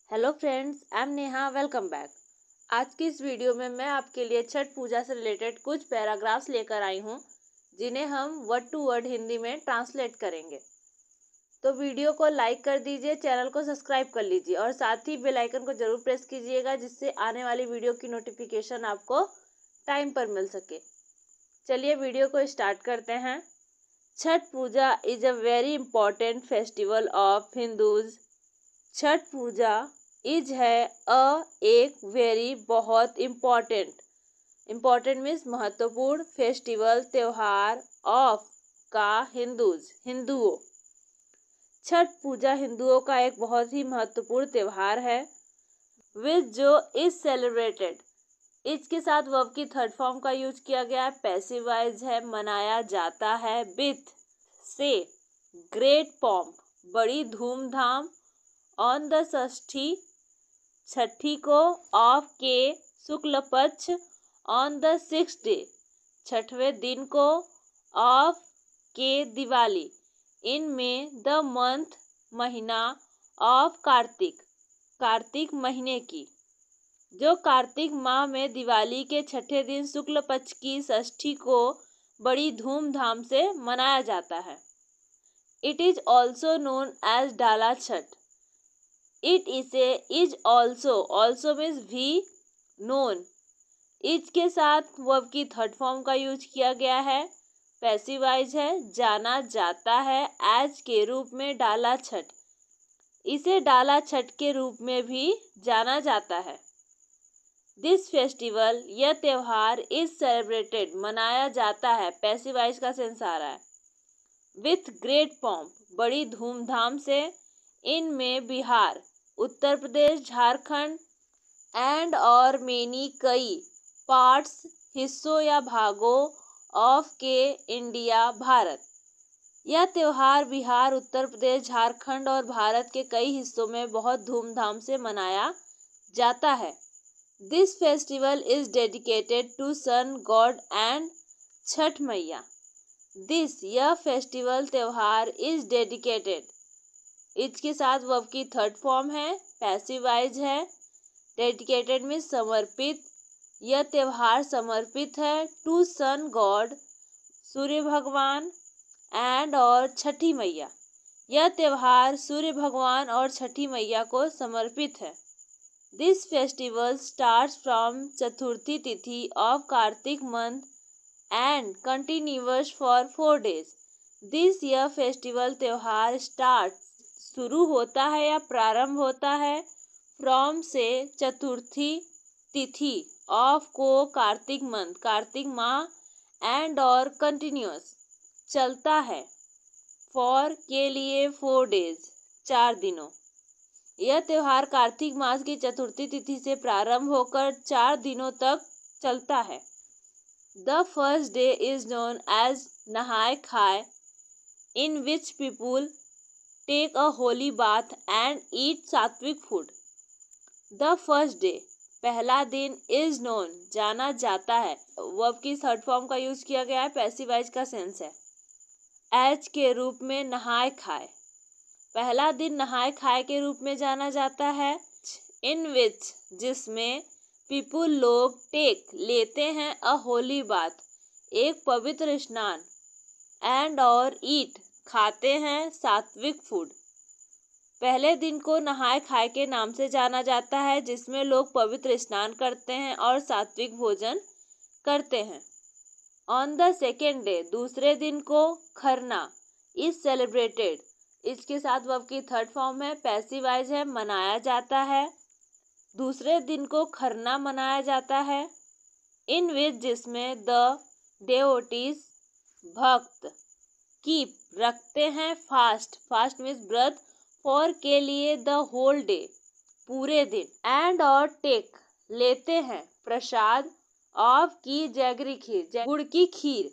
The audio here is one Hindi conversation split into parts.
Hello friends, I am Neha. Welcome back. आज की इस वीडियो में मैं आपके लिए छठ पूजा से रिलेटेड कुछ पैराग्राफ्स लेकर आई हूँ, जिन्हें हम वर्ड टू वर्ड हिंदी में ट्रांसलेट करेंगे। तो वीडियो को लाइक कर दीजिए, चैनल को सब्सक्राइब कर लीजिए और साथ ही बेल आइकन को जरूर प्रेस कीजिएगा, जिससे आने वाली वीडियो की नोटिफिकेशन आपको टाइम पर मिल सके। चलिए वीडियो को स्टार्ट करते हैं। Chhath Puja is a very important festival of Hindus. Chhath Puja is है एक वेरी बहुत इम्पॉर्टेंट मीन्स महत्वपूर्ण फेस्टिवल त्योहार ऑफ का हिंदुओं। छठ पूजा हिंदुओं का एक बहुत ही महत्वपूर्ण त्योहार है। विच जो इज सेलिब्रेटेड, इज के साथ वर्ब की थर्ड फॉर्म का यूज किया गया है। पैसिवाइज है, मनाया जाता है। विथ से ग्रेट पॉम्प, बड़ी धूमधाम। ऑन द षष्ठी, छठी को। ऑफ के शुक्ल पक्ष। ऑन द सिक्स डे, छठवें दिन को। ऑफ के दिवाली। इन में द मंथ, महीना। ऑफ कार्तिक, कार्तिक महीने की। जो कार्तिक माह में दिवाली के छठे दिन शुक्ल पक्ष की षष्ठी को बड़ी धूमधाम से मनाया जाता है। It is also known as Dala Chhath. It is also means भी। नोन, इज के साथ वर्ब की थर्ड फॉर्म का यूज किया गया है। पैसिवाइज है, जाना जाता है। एज के रूप में डाला छठ, इसे डाला छठ के रूप में भी जाना जाता है। दिस फेस्टिवल, यह त्योहार। इज सेलिब्रेटेड, मनाया जाता है। पैसिवाइज का सेंस आ रहा है। विथ ग्रेट पॉम्प, बड़ी धूमधाम से। इन में बिहार, उत्तर प्रदेश, झारखंड। एंड और मेनी, कई। पार्ट्स, हिस्सों या भागों। ऑफ के, इंडिया, भारत। यह त्योहार बिहार, उत्तर प्रदेश, झारखंड और भारत के कई हिस्सों में बहुत धूमधाम से मनाया जाता है। This festival is dedicated to sun god and Chhath Maiya. This, यह फेस्टिवल त्योहार। इज डेडिकेटेड, इज के साथ वर्ब की थर्ड फॉर्म है। पैसिवाइज है। डेडिकेटेड में समर्पित, यह त्योहार समर्पित है। टू सन गॉड, सूर्य भगवान। एंड और छठी मैया, यह त्योहार सूर्य भगवान और छठी मैया को समर्पित है। दिस फेस्टिवल स्टार्ट्स फ्रॉम चतुर्थी तिथि of Kartik month and continuous for 4 days। This, यह फेस्टिवल त्योहार। स्टार्ट, शुरू होता है या प्रारंभ होता है। फ्रॉम से, चतुर्थी तिथि। ऑफ को, कार्तिक मंथ, कार्तिक माह। एंड और कंटिन्यूअस, चलता है। फॉर, के लिए। 4 days, 4 दिनों। यह त्योहार कार्तिक मास की चतुर्थी तिथि से प्रारंभ होकर 4 दिनों तक चलता है। The first day is known as Nahay Khay, in which people take a holy bath and eat sattvic food. The first day, पहला दिन। इज नोन, जाना जाता है। वर्ब की थर्ड फॉर्म का यूज किया गया है। पैसिवाइज का सेंस है। एज के रूप में, नहाय खाए। पहला दिन नहाय खाए के रूप में जाना जाता है। इन विच, जिसमें। पीपुल, लोग। टेक, लेते हैं। अ होली बाथ, एक पवित्र स्नान। एंड और ईट, खाते हैं। सात्विक फूड, पहले दिन को नहाय खाए के नाम से जाना जाता है, जिसमें लोग पवित्र स्नान करते हैं और सात्विक भोजन करते हैं। ऑन द सेकेंड डे, दूसरे दिन को। खरना इज सेलिब्रेटेड, इसके साथ वर्ब की थर्ड फॉर्म है। पैसिवाइज है, मनाया जाता है। दूसरे दिन को खरना मनाया जाता है। इन विच, जिसमें। द डेवोटीज, भक्त। कीप, रखते हैं। फास्ट, फास्ट मीन्स व्रत। फॉर, के लिए। द होल डे, पूरे दिन। एंड और टेक, लेते हैं। प्रसाद। ऑफ की, जैगरी खीर, गुड़ की खीर।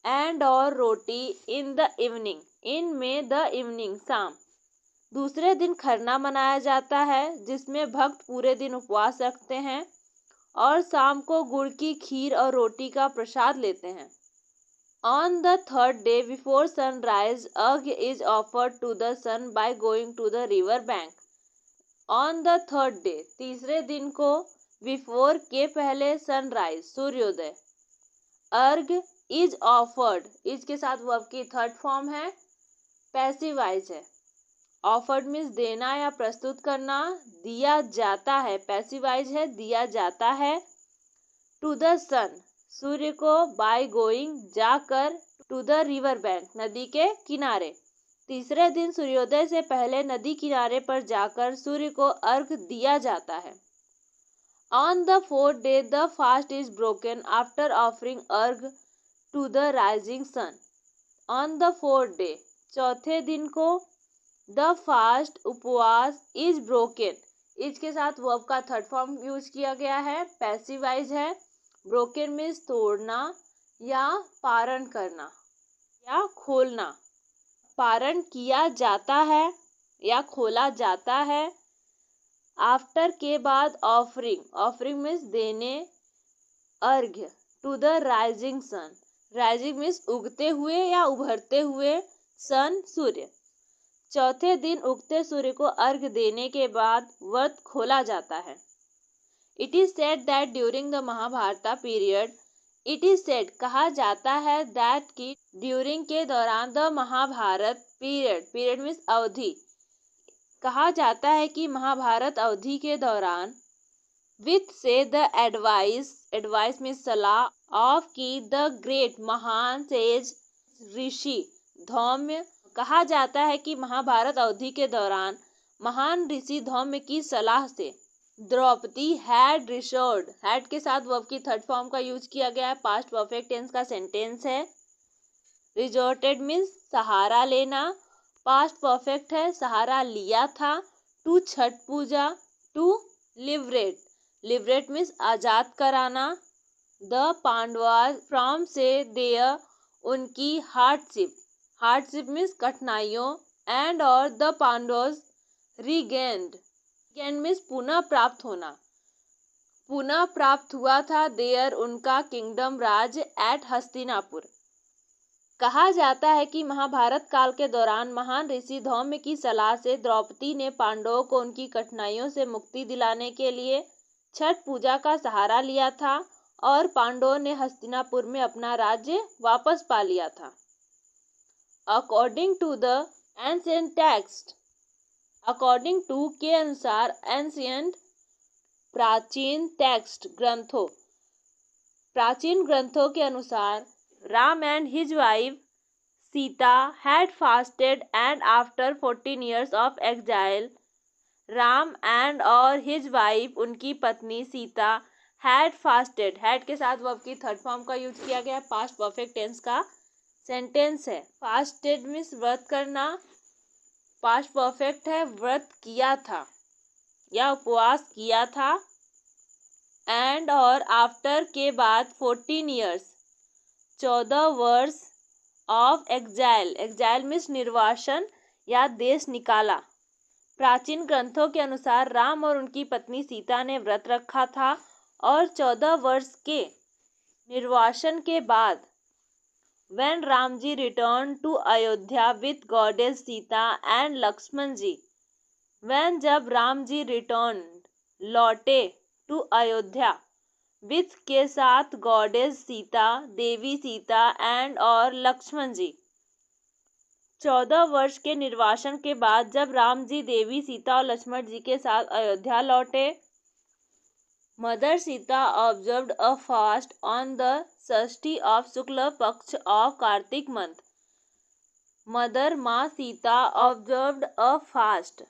एंड और रोटी। इन द इवनिंग, इन में। द इवनिंग, शाम। दूसरे दिन खरना मनाया जाता है, जिसमें भक्त पूरे दिन उपवास रखते हैं और शाम को गुड़ की खीर और रोटी का प्रसाद लेते हैं। On the third day before sunrise, arghya is offered to the sun by going to the river bank. On the third day, तीसरे दिन को, बिफोर के पहले, सनराइज सूर्योदय, अर्घ इज ऑफर्ड, इज के साथ वर्ब की थर्ड फॉर्म है, पैसिवाइज है। ऑफर्ड मीन्स देना या प्रस्तुत करना, दिया जाता है, पैसिवाइज है दिया जाता है। टू द सन, सूर्य को, बाय गोइंग जाकर, टू द रिवर बैंक, नदी के किनारे, तीसरे दिन सूर्योदय से पहले नदी किनारे पर जाकर सूर्य को अर्घ दिया जाता है। On the fourth day the fast is broken after offering arghya to the rising sun. On the fourth day, चौथे दिन को, द फास्ट उपवास, इज ब्रोकन, इज के साथ वर्ब का थर्ड फॉर्म यूज किया गया है, पैसिवाइज है। ब्रोकन मीन्स तोड़ना या पारण करना या खोलना, पारण किया जाता है या खोला जाता है। आफ्टर के बाद ऑफरिंग, ऑफरिंग मीन्स देने, अर्घ्य, to the rising sun, rising means उगते हुए या उभरते हुए, सन सूर्य, चौथे दिन उगते सूर्य को अर्घ्य देने के बाद व्रत खोला जाता है। It is said that during the Mahabharata period, it is said कहा जाता है, दैट की ड्यूरिंग के दौरान, the Mahabharat period, period means अवधि, कहा जाता है कि महाभारत अवधि के दौरान, विथ से द एडवाइस, एडवाइस मीन्स सलाह, ऑफ की द ग्रेट, महान, सेज, ऋषि, धौम्य, कहा जाता है कि महाभारत अवधि के दौरान महान ऋषि धौम्य की सलाह से, द्रौपदी हैड रिसोर्ड, हैड के साथ वर्ब की थर्ड फॉर्म का यूज किया गया है, पास्ट परफेक्ट टेंस का सेंटेंस है। रिजोर्टेड मीन्स सहारा लेना, पास्ट परफेक्ट है, सहारा लिया था। To Chhath Puja, to liberate, liberate means आजाद कराना। द पांडवास फ्रॉम से देयर, उनकी हार्डशिप, हार्डशिप मीन्स कठिनाइयों, एंड और the Pandavas regained, regained means पुनः प्राप्त होना, पुनः प्राप्त हुआ था, देयर उनका किंगडम, राज्य, एट हस्तिनापुर। कहा जाता है कि महाभारत काल के दौरान महान ऋषि धौम्य की सलाह से द्रौपदी ने पांडवों को उनकी कठिनाइयों से मुक्ति दिलाने के लिए छठ पूजा का सहारा लिया था और पांडवों ने हस्तिनापुर में अपना राज्य वापस पा लिया था। According to the ancient text, according to के अनुसार, एंशिएंट प्राचीन, टेक्स्ट ग्रंथों, प्राचीन ग्रंथों के अनुसार, Ram and his wife Sita had fasted and after 14 years of exile, Ram and और हिज वाइफ, उनकी पत्नी सीता, हैड फास्टेड, हैड के साथ वर्ब की थर्ड फॉर्म का यूज किया गया है, पास्ट परफेक्ट टेंस का सेंटेंस है। फास्टेड मीन्स व्रत करना, पास्ट परफेक्ट है, व्रत किया था या उपवास किया था। एंड और आफ्टर के बाद 14 years, 14 वर्ष, ऑफ एक्जाइल, एक्जाइल मीन्स निर्वासन या देश निकाला। प्राचीन ग्रंथों के अनुसार राम और उनकी पत्नी सीता ने व्रत रखा था और 14 वर्ष के निर्वासन के बाद, when Ram ji return to Ayodhya with goddess Sita and Lakshman ji, when जब राम जी रिटर्न, लौटे, टू अयोध्या, विथ के साथ, गॉडेस सीता, देवी सीता, एंड और लक्ष्मण जी, 14 वर्ष के निर्वासन के बाद जब राम जी, देवी सीता और लक्ष्मण जी के साथ अयोध्या लौटे, mother Sita observed a fast on the Shashthi of Shukla Paksha of Kartik month, mother माँ सीता ऑब्जर्व्ड अ फास्ट,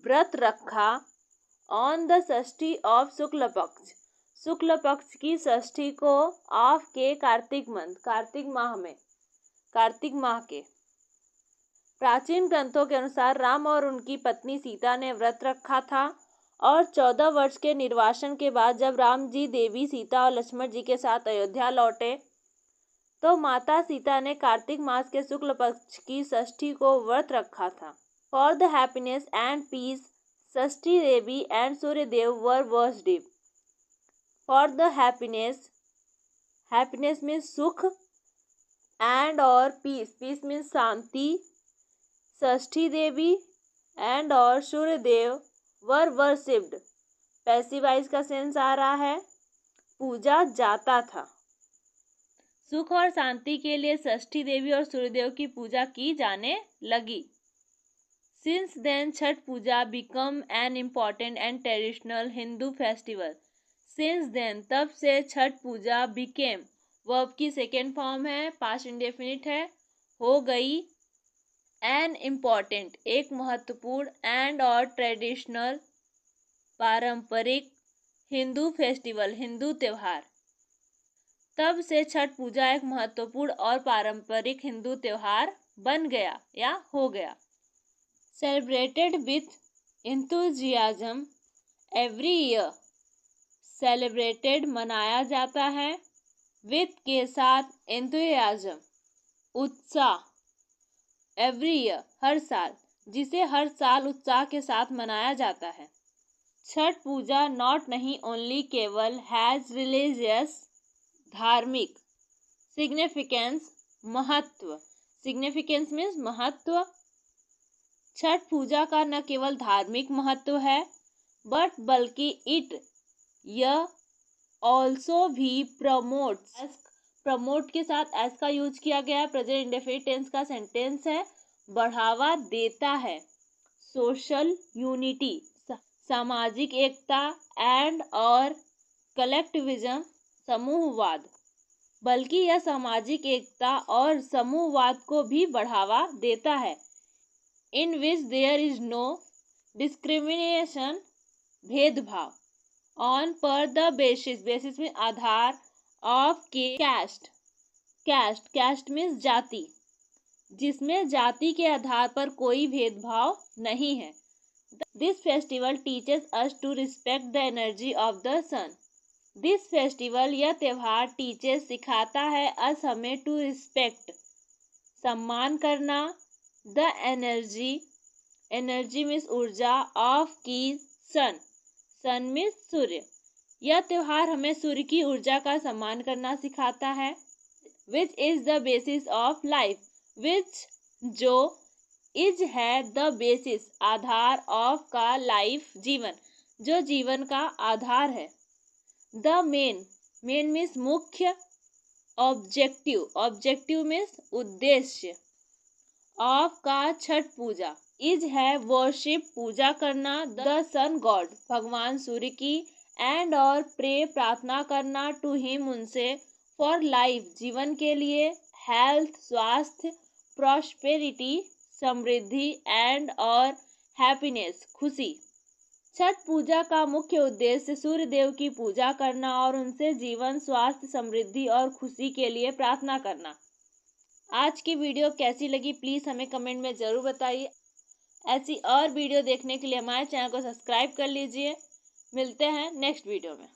व्रत रखा, on the Shashthi of Shukla पक्ष, शुक्ल पक्ष की षष्ठी को, ऑफ के कार्तिक मंथ, कार्तिक माह में, कार्तिक माह के। प्राचीन ग्रंथों के अनुसार राम और उनकी पत्नी सीता ने व्रत रखा था और 14 वर्ष के निर्वासन के बाद जब राम जी, देवी सीता और लक्ष्मण जी के साथ अयोध्या लौटे तो माता सीता ने कार्तिक मास के शुक्ल पक्ष की षष्ठी को व्रत रखा था। For the happiness and peace, Shashthi Devi and Suryadev were worshipped. For the happiness, happiness means सुख, एंड और पीस, पीस मीन्स शांति, षष्ठी देवी एंड और सूर्यदेव वर वर्शिप्ड, पैसिवाइज का सेंस आ रहा है, पूजा जाता था। सुख और शांति के लिए षष्ठी देवी और सूर्यदेव की पूजा की जाने लगी। Since then, Chhath Puja become an important and traditional Hindu festival. Since then, तब से छठ पूजा became, वर्ब की सेकेंड फॉर्म है, पास्ट इंडेफिनिट है, हो गई, an important, एक महत्वपूर्ण, and और ट्रेडिशनल, पारंपरिक, हिंदू फेस्टिवल, हिंदू त्योहार। तब से छठ पूजा एक महत्वपूर्ण और पारंपरिक हिंदू त्योहार बन गया या हो गया। Celebrated with enthusiasm every year. Celebrated मनाया जाता है, with के साथ, enthusiasm उत्साह, every year हर साल, जिसे हर साल उत्साह के साथ मनाया जाता है। छठ पूजा नॉट नहीं ओनली केवल हैज रिलीजियस धार्मिक सिग्निफिकेंस महत्व, सिग्निफिकेंस मीन्स महत्व, छठ पूजा का न केवल धार्मिक महत्व है बट बल्कि इट यह ऑल्सो भी प्रमोट्स, प्रमोट के साथ एस का यूज किया गया है, प्रेजेंट इंडेफिनिट टेंस का सेंटेंस है, बढ़ावा देता है सोशल यूनिटी, सामाजिक एकता, एंड और कलेक्टिविज्म समूहवाद, बल्कि यह सामाजिक एकता और समूहवाद को भी बढ़ावा देता है। In which there is no discrimination, भेदभाव, on per the basis, basis में आधार, of caste, caste means जाति, जिसमें जाति के आधार पर कोई भेदभाव नहीं है। This festival teaches us to respect the energy of the sun. This festival, यह त्योहार, teaches सिखाता है, us हमें, to respect सम्मान करना, द एनर्जी, एनर्जी मीन्स ऊर्जा, ऑफ की सन, सन मीन्स सूर्य, यह त्योहार हमें सूर्य की ऊर्जा का सम्मान करना सिखाता है। Which is the basis of life, which जो, इज है, द बेसिस आधार, ऑफ का लाइफ जीवन, जो जीवन का आधार है। द मेन, मेन मीन्स मुख्य, ऑब्जेक्टिव, ऑब्जेक्टिव मीन्स उद्देश्य, ऑफ का छठ पूजा, इज है वर्शिप पूजा करना, द सन गॉड भगवान सूर्य की, एंड और प्रे प्रार्थना करना, टू हिम उनसे, फॉर लाइफ जीवन के लिए, हेल्थ स्वास्थ्य, प्रॉस्पेरिटी समृद्धि, एंड और हैप्पीनेस खुशी। छठ पूजा का मुख्य उद्देश्य सूर्य देव की पूजा करना और उनसे जीवन स्वास्थ्य समृद्धि और खुशी के लिए प्रार्थना करना। आज की वीडियो कैसी लगी प्लीज़ हमें कमेंट में ज़रूर बताइए। ऐसी और वीडियो देखने के लिए हमारे चैनल को सब्सक्राइब कर लीजिए। मिलते हैं नेक्स्ट वीडियो में।